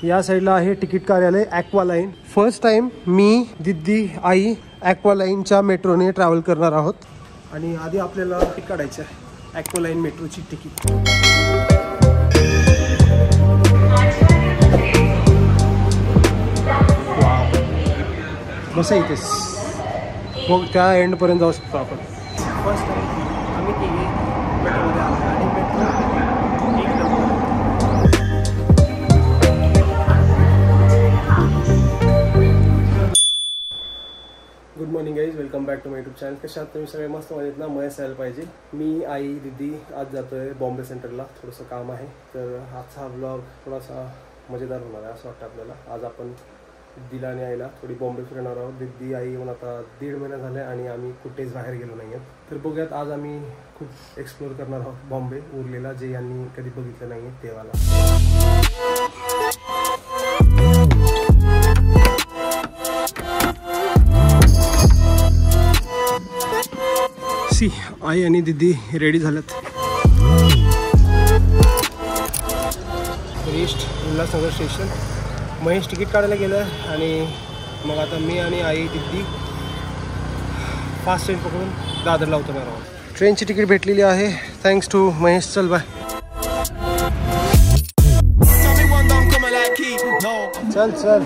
या साईडला आहे तिकीट कार्यालय ॲक्वा लाईन. फर्स्ट टाइम मी, दिदी, आई ॲक्वा लाईनच्या मेट्रोने ट्रॅव्हल करणार आहोत. आणि आधी आपल्याला तिकीट काढायचं आहे ॲक्वा लाईन मेट्रोची तिकीट. बसा इथेच, मग त्या एंडपर्यंत जाऊ शकतो आपण. फर्स्ट टाइम आम्ही तिघे मेट्रोमध्ये आलो आणि मेट्रो एक number. Good morning guys, welcome back to my YouTube channel. कशा आहात तुम्ही सगळे? मस्त मजेत ना? मस्त यायला पाहिजे. मी, आई, दिदी आज जातो आहे बॉम्बे सेंटरला. थोडंसं काम आहे, तर आजचा हा ब्लॉग थोडासा मजेदार होणार आहे असं वाटतं आपल्याला. आज आपण दिदिला आणि आईला थोडी बॉम्बे फिरणार आहोत. दिदी आई येऊन आता 1.5 महिना झाले आणि आम्ही कुठेच बाहेर गेलो नाही आहेत. तर बघूयात आज आम्ही खूप एक्सप्लोअर करणार आहोत बॉम्बे उरलेला, जे यांनी कधी बघितलं नाही आहे तेव्हाला. सी, आई आणि दिदी रेडी झाल्यात. East Ulhasnagar station. Mahesh ticket काढायला गेलं आहे आणि मग आता मी आणि आई दिदी फास्ट ट्रेन पकडून दादरला उतरणार आहोत. ट्रेनची तिकीट भेटलेली आहे, थँक्स टू महेश. चल बाय. चल चल.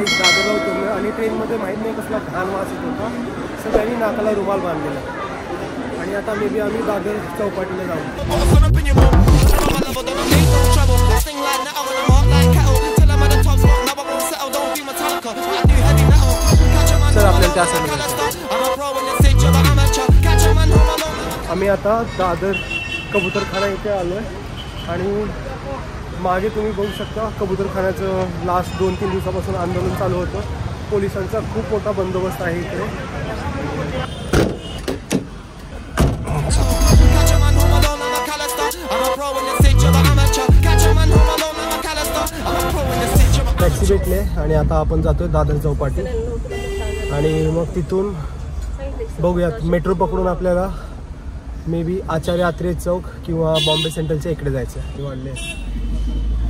दादरला उतरलो आणि ट्रेनमध्ये माहीत नाही कसला घाण वास येत होता. सगळ्यांनी नाकाला रुमाल बांधलेला आणि आता मे बी आम्ही दादर चौपाटीला जाऊ. सर आपल्याला त्या साईडला आम्ही आता दादर कबूतरखाना इथे आलो आहे आणि मागे तुम्ही बघू शकता कबूतरखान्याचं लास्ट 2-3 दिवसापासून आंदोलन चालू होतं. पोलिसांचा खूप मोठा बंदोबस्त आहे इकडे. टॅक्सी भेटले आणि आता आपण जातोय दादर चौपाटी आणि मग तिथून बघूयात मेट्रो पकडून आपल्याला मे बी आचार्य आत्रे चौक किंवा बॉम्बे सेंट्रलच्या इकडे जायचं आहे. वाढले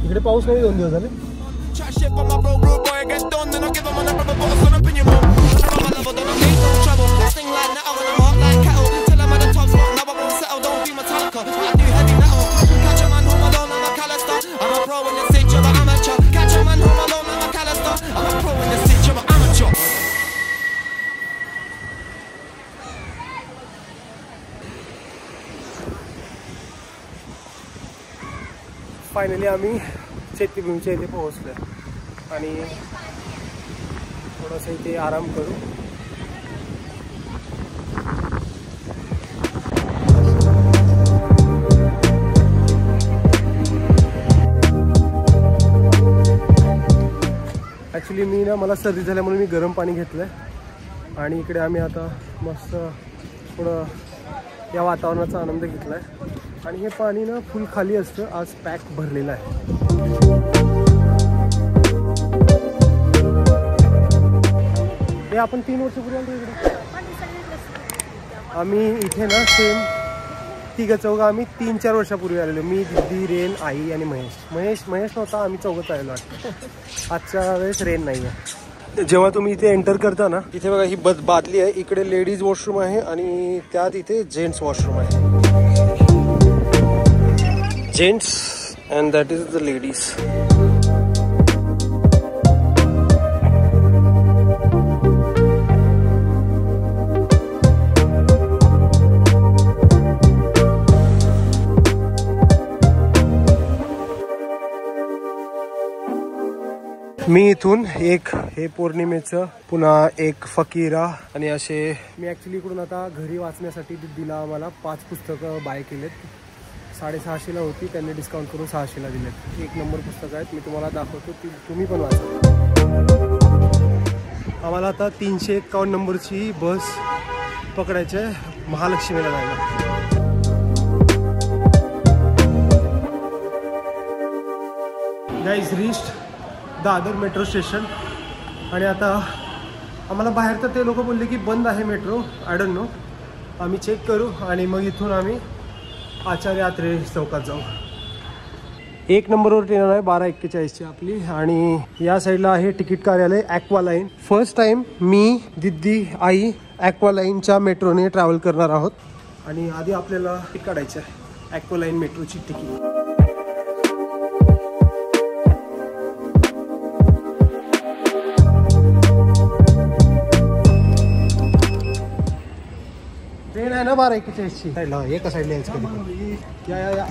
इकडे पाऊस नाही 2 दिवस झाले. फायनली आम्ही चैत्यभूमीच्या इथे पोहोचलो आणि थोडंसं इथे आराम करू. ॲक्च्युली मी ना, मला सर्दी झाल्यामुळे मी गरम पाणी घेतलं आहे आणि इकडे आम्ही आता मस्त थोडं या वातावरणाचा आनंद घेतला आहे. आणि हे पाणी ना फुल खाली असतं, आज पॅक भरलेलं आहे. हे आपण 3 वर्षापूर्वी आलो इकडे. आम्ही इथे ना सेम तिघं चौघं आम्ही 3-4 वर्षापूर्वी आलेलो. मी, दिदी, रेन, आई आणि महेश नव्हता, आम्ही चौघंच आलेलो वाटतं. आजच्या वेळेस रेन नाही आहे. जेव्हा तुम्ही इथे एंटर करता ना, इथे बघा ही बादली आहे. इकडे लेडीज वॉशरूम आहे आणि त्यात इथे जेंट्स वॉशरूम आहे. Gents and that is the ladies. मी इथून एक हे पौर्णिमेचं, पुन्हा एक फकीरा आणि असे मी ॲक्च्युली इकडून आता घरी वाचण्यासाठी दिदीला आम्हाला 5 पुस्तकं बाय केलेत. 650ला होती, त्यांनी डिस्काउंट करून 600ला दिलेत. 1 नंबर पुस्तक आहेत, मी तुम्हाला दाखवतो, तुम्ही पण वाचा. आम्हाला आता 351 नंबरची बस पकडायची आहे महालक्ष्मीला जायला. Guys reached Dadar metro station आणि आता आम्हाला बाहेर तर ते लोक बोलले की बंद आहे मेट्रो, आय डोंट नो. आम्ही चेक करू आणि मग इथून आम्ही आचार्य आत्रे चौकात जाऊ. 1 नंबरवर ट्रेन आहे 12:41ची आपली. आणि या साईडला आहे तिकीट कार्यालय ॲक्वा लाईन. फर्स्ट टाइम मी, दिदी, आई ॲक्वा लाईनच्या मेट्रोने ट्रॅव्हल करणार आहोत. आणि आधी आपल्याला तिकीट काढायचं आहे ॲक्वा लाईन मेट्रोची तिकीट. ट्रेन आहे ना 12:41ची. साईडला एका साईडला यायचं कधी. या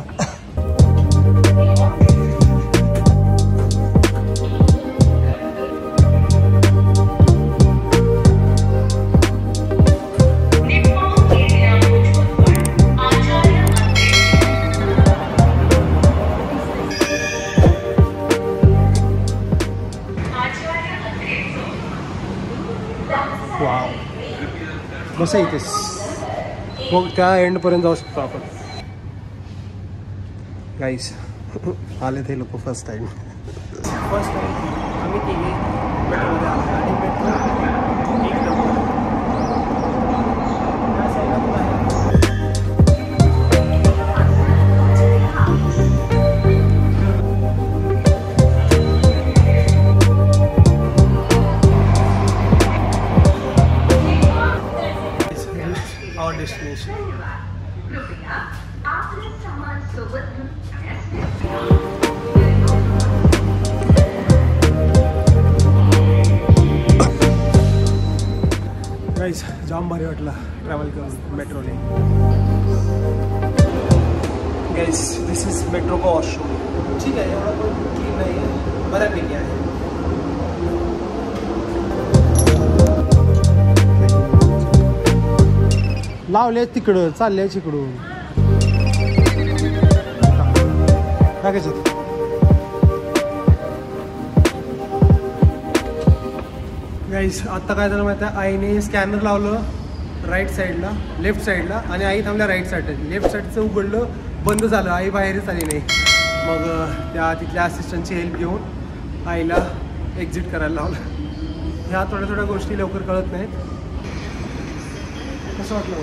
बस इथेच मग त्या एंडपर्यंत जाऊ शकतो आपण. गाईस आले ते लोक फर्स्ट टाइम आम्ही केली मेट्रोमध्ये आलो आणि मेट्रो 1 नंबर. या साईडला पण आहे. Our destination. गाइस जाम भारी वाटला ट्रॅव्हल करून मेट्रोने. गाइस दिस इज मेट्रो का वॉशरूम. ठीक आहे, एवढा पण क्लीन नाही आहे, बऱ्यापैकी आहे. लावले तिकडं, चालले तिकडून टाकायचं. गाईस आत्ता काय झालं माहिती आहे, आईने स्कॅनर लावलं राईट साईडला, लेफ्ट साईडला, आणि आई थांबल्या राईट साईडला. लेफ्ट साईडचं उघडलं, बंद झालं, आई बाहेरच आली नाही. मग त्या तिथल्या असिस्टंटची हेल्प घेऊन आईला एक्झिट करायला लावलं. ह्या थोड्या थोड्या गोष्टी लवकर कळत नाहीत. कसं वाटलं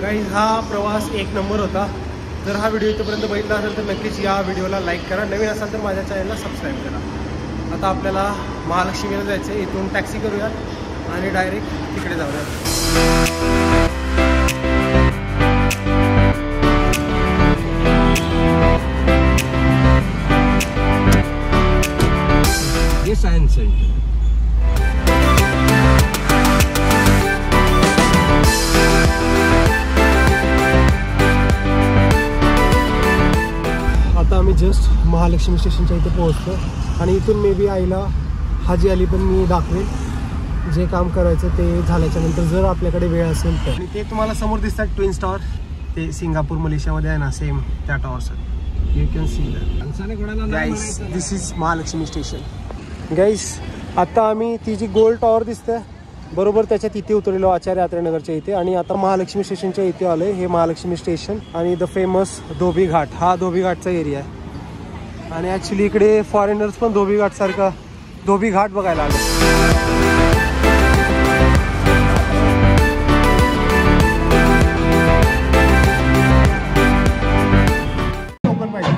गाईज? हा प्रवास 1 नंबर होता. जर हा व्हिडिओ इथपर्यंत बघितला असेल तर नक्कीच या व्हिडिओला लाईक करा. नवीन असाल तर माझ्या चॅनलला सबस्क्राईब करा. आता आपल्याला महालक्ष्मीला जायचं आहे. इथून टॅक्सी करूयात आणि डायरेक्ट तिकडे जाऊयात. हे सायन्स सेंटर. आता आम्ही जस्ट महालक्ष्मी स्टेशनच्या इथे पोहोचतो आणि इथून मे बी आईला हाजी अली पण मी दाखवेल. जे काम करायचं ते झाल्याच्या नंतर जर आपल्याकडे वेळ असेल तर. आणि ते तुम्हाला समोर दिसतात ट्विन्स टॉवर, ते सिंगापूर मलेशियामध्ये आहे ना, सेम त्या towers. You can see that. Guys this is Mahalakshmi station. Guys आता आम्ही ती जी गोल टॉवर दिसते बरोबर त्याच्या तिथे उतरलेलो, आचार्य आत्रेनगरच्या इथे. आणि आता महालक्ष्मी स्टेशनच्या इथे आलोय. हे महालक्ष्मी स्टेशन आणि द फेमस धोबी घाट, हा धोबी घाटचा एरिया आहे. आणि ॲक्च्युली इकडे फॉरेनर्स पण धोबी घाट सारखा धोबी घाट बघायला आले. टोकन पाहिजे,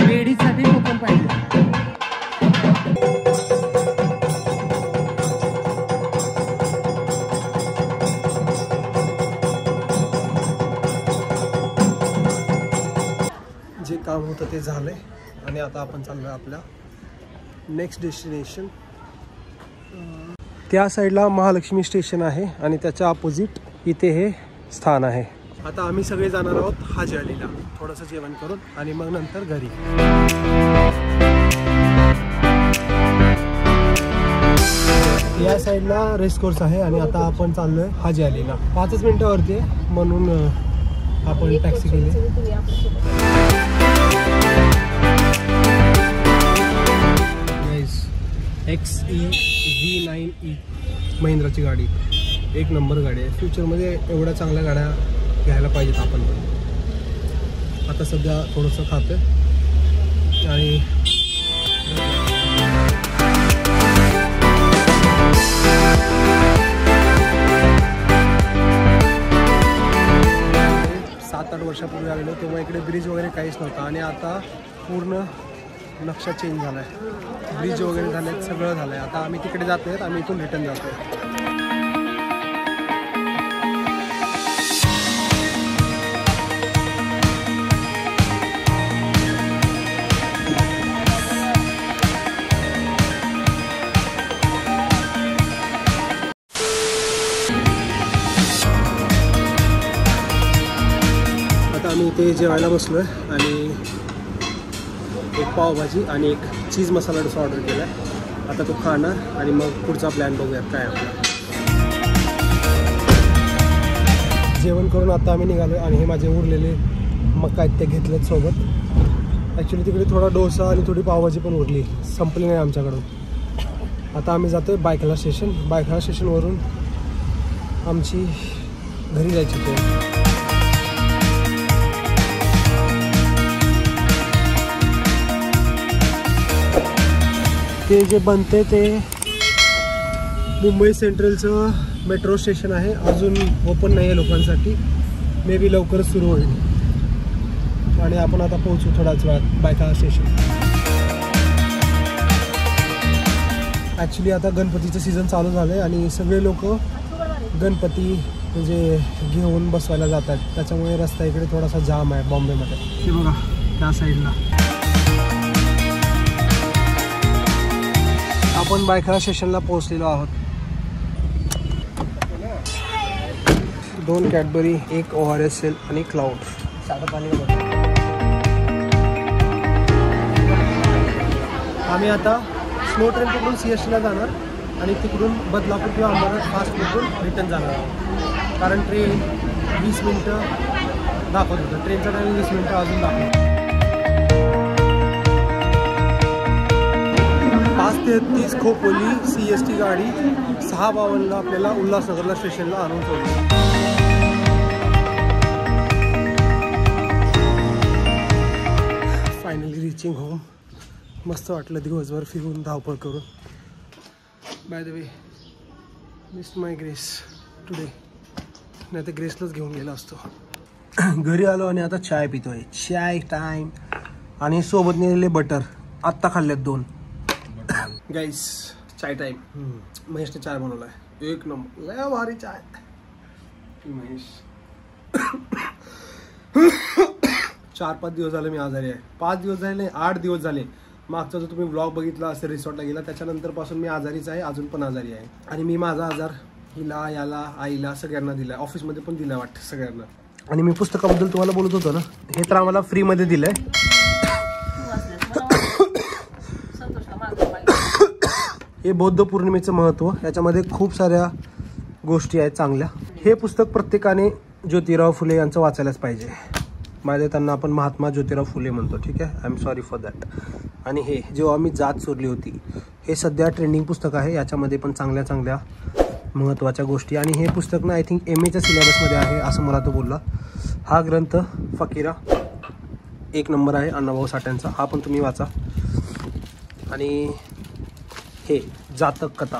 लेडीजसाठी टोकन पाहिजे. जे काम होतं ते झालंय आणि आता आपण चाललोय आपल्या नेक्स्ट डेस्टिनेशन. त्या साईडला महालक्ष्मी स्टेशन आहे आणि त्याच्या अपोजिट इथे हे स्थान आहे. आता आम्ही सगळे जाणार आहोत हाजी अलीला, थोडंसं जेवण करून आणि मग नंतर घरी. या साईडला रेस कोर्स आहे आणि आता आपण चाललोय हाजी अलीला. 5 मिनिटावरती आहे म्हणून आपण टॅक्सी केली. XEV9E महिंद्राची गाडी, 1 नंबर गाडी आहे. फ्युचरमध्ये एवढ्या चांगल्या गाड्या घ्यायला पाहिजेत आपण पण. आता सध्या थोडंसं खातोय आणि वर्षापूर्वी आलेलो तेव्हा इकडे ब्रिज वगैरे काहीच नव्हता आणि आता पूर्ण नक्षा चेंज झाला आहे, ब्रिज वगैरे झाले आहेत, सगळं झालं आहे. आता आम्ही तिकडे जात नाहीत, आम्ही इथून रिटर्न जातो आहे. आम्ही इथे जेवायला बसलो आहे आणि एक पावभाजी आणि एक चीज मसाला डोसा ऑर्डर केला आहे. आता तो खाणार आणि मग पुढचा प्लॅन बघूयात काय आपला. जेवण करून आता आम्ही निघालो आणि हे माझे उरलेले मका आहेत ते घेतलेत सोबत. ॲक्च्युली तिकडे थोडा डोसा आणि थोडी पावभाजी पण उरली, संपली नाही आमच्याकडून. आता आम्ही जातो आहे बायखला स्टेशन. बायखला स्टेशनवरून आमची घरी जायची ट्रेन. ते जे बनते ते मुंबई सेंट्रलचं मेट्रो स्टेशन आहे, अजून ओपन नाही आहे लोकांसाठी. मे बी लवकरच सुरू होईल आणि आपण आता पोहोचू थोड्याच वेळात बायखला स्टेशन. ॲक्च्युली आता गणपतीचं सीझन चालू झालं आहे आणि सगळे लोक गणपती म्हणजे घेऊन बसवायला जातात, त्याच्यामुळे रस्ता इकडे थोडासा जाम आहे बॉम्बेमध्ये. हे बघा त्या साईडला. आपण बायखला स्टेशनला पोहोचलेलो आहोत. 2 कॅडबरी, 1 ORSL आणि क्लाउड. साधं पाणी. आम्ही आता स्लो ट्रेन पकडून CSTला जाणार आणि तिकडून बदलापूर किंवा अंबरनाथ फास्ट पकडून रिटर्न जाणार आहोत. कारण ट्रेन 20 मिनटं दाखवत होतं, ट्रेनचा टायमिंग 20 मिनटं अजून दाखवत. 5:33 खोपोली CST गाडी 6:52 आपल्याला उल्हासनगरला स्टेशनला आणून सोडली. Finally reaching home. मस्त वाटलं दिवसभर फिरून धावपळ करून. By the way missed my grace today, नाही तर ग्रेसलाच घेऊन गेला असतो. घरी आलो आणि आता चाय पितोय. चाय टाईम आणि सोबत नेलेले बटर. आत्ता खाल्लेत 2. गाईस चाय टाईम. महेशने चाय बनवला आहे, 1 नंबर, लय भारी चाय. महेश 4-5 दिवस झाले मी आजारी आहे. 5 दिवस झाले, 8 दिवस झाले. मागचा जो तुम्ही व्लॉग बघितला असेल रिसॉर्टला गेला त्याच्यानंतर पासून मी आजारीच आहे, अजून पण आजारी आहे. आणि मी माझा आजार हिला, याला, आईला सगळ्यांना दिलाय, ऑफिसमध्ये पण दिलाय वाटतं सगळ्यांना. आणि मी पुस्तकाबद्दल तुम्हाला बोलत होतो ना, हे तर आम्हाला फ्रीमध्ये दिलंय. हे बौद्ध पौर्णिमेचं महत्त्व, याच्यामध्ये खूप साऱ्या गोष्टी आहेत चांगल्या. हे पुस्तक प्रत्येकाने ज्योतिराव फुले यांचं वाचायलाच पाहिजे. माझ्या त्यांना आपण महात्मा ज्योतिराव फुले म्हणतो, ठीक आहे. I am sorry for that. आणि हे जेव्हा मी जात चोरली होती, हे सध्या ट्रेंडिंग पुस्तक आहे. याच्यामध्ये पण चांगल्या चांगल्या महत्त्वाच्या गोष्टी. आणि हे पुस्तक ना आय थिंक MAच्या सिलेबसमध्ये आहे असं मला तो बोलला. हा ग्रंथ फकीरा 1 नंबर आहे अण्णाभाऊ साठ्यांचा. हा पण तुम्ही वाचा. आणि हे जातक कथा,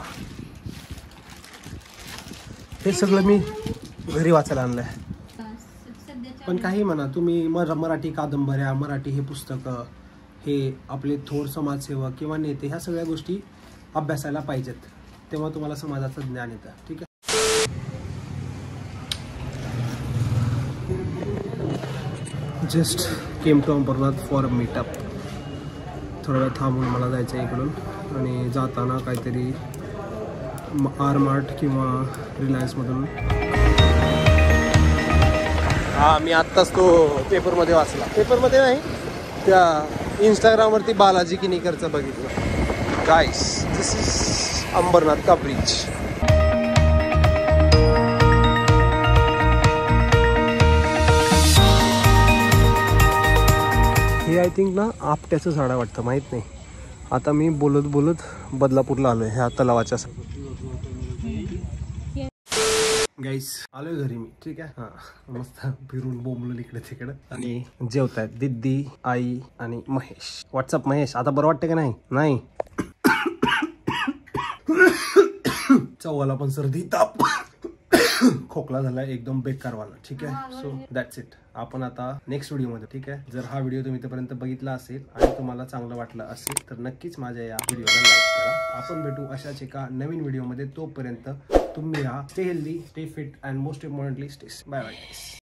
हे सगळं मी घरी वाचायला आणलं आहे. पण काही म्हणा तुम्ही, मराठी कादंबऱ्या, मराठी हे पुस्तकं, हे आपले थोर समाजसेवक किंवा नेते, ह्या सगळ्या गोष्टी अभ्यासायला पाहिजेत, तेव्हा तुम्हाला समाजाचं ज्ञान येतं, ठीक आहे. Just came to Ambernath for meetup. थोडा वेळ थांबून मला जायचं आहे इकडून आणि जाताना काहीतरी R-Mart किंवा रिलायन्समधून. हा, मी आत्ताच तो पेपरमध्ये वाचला. पेपरमध्ये नाही, त्या इंस्टाग्रामवरती बालाजी किनीकरचं बघितलं. गाईस, दिस इज अंबरनाथ का ब्रिज. हे आय थिंक ना आपट्याचं झाड आहे वाटतं, माहीत नाही. आता मी बोलत बोलत बदलापूरला आलो आहे, ह्या तलावाच्या. गाईस आलोय घरी मी, ठीक आहे. हां, मस्त फिरून बोंबलो इकडे तिकडे. आणि जेवतायत दिदी, आई आणि महेश. व्हॉट्सअप महेश, आता बरं वाटतं का नाही? नाही. चव्हाला पण सर्दी ताप. खोकला झाला एकदम बेकारवाला. ठीक आहे, सो दॅट्स इट. आपण आता नेक्स्ट व्हिडिओमध्ये, ठीक आहे. जर हा व्हिडिओ तुम्ही इथपर्यंत बघितला असेल आणि तुम्हाला चांगलं वाटलं असेल तर नक्कीच माझ्या या व्हिडिओला लाईक करा. आपण भेटू अशाच एका नवीन व्हिडिओमध्ये. तोपर्यंत तुम्ही राहा stay healthy, stay fit and most importantly stay. Bye bye.